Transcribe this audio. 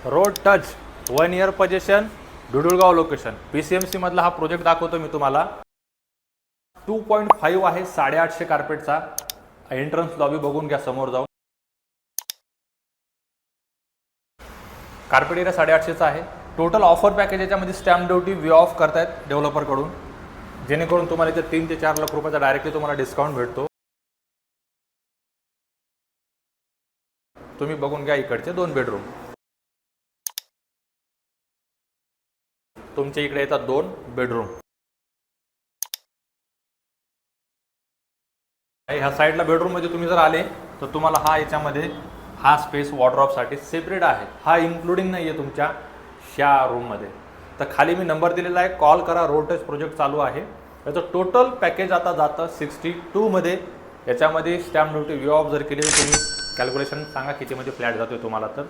Road touch 1 year possession Dudulgaon location PCMC मधला हा project दाखवतो मी तुम्हाला. 2.5 आहे, 850 कार्पेटचा. एंट्रन्स लॉबी बघून घ्या समोर जाऊन. कार्पेट एरिया 850चा आहे. टोटल ऑफर पॅकेज याच्यामध्ये स्टॅम्प ड्युटी वे ऑफ करतायत डेव्हलपरकडून, जेणेकरून तुम्हाला इथे 3 ते 4 लाख रुपयाचा डायरेक्टली तुम्हाला डिस्काउंट भेटतो. तुम्ही बघून घ्या इकडचे 2 बेडरूम. तुमच्या इकडे येतात 2 बेडरूम. ह्या साईडला बेडरूम मध्ये तुम्ही जर आले तर तुम्हाला याच्यामध्ये हा स्पेस वॉर्डरोबसाठी सेपरेट आहे. हा इन्क्लुडिंग नाही आहे तुमच्या ह्या रूममध्ये. तर खाली मी नंबर दिलेला आहे, कॉल करा. रोड टच प्रोजेक्ट चालू आहे. याचं टोटल पॅकेज आता जातं 62 मध्ये. याच्यामध्ये स्टॅम्प ड्युटी वे ऑफ जर केली तर तुम्ही कॅल्क्युलेशन सांगा कितीमध्ये फ्लॅट जातोय तुम्हाला. तर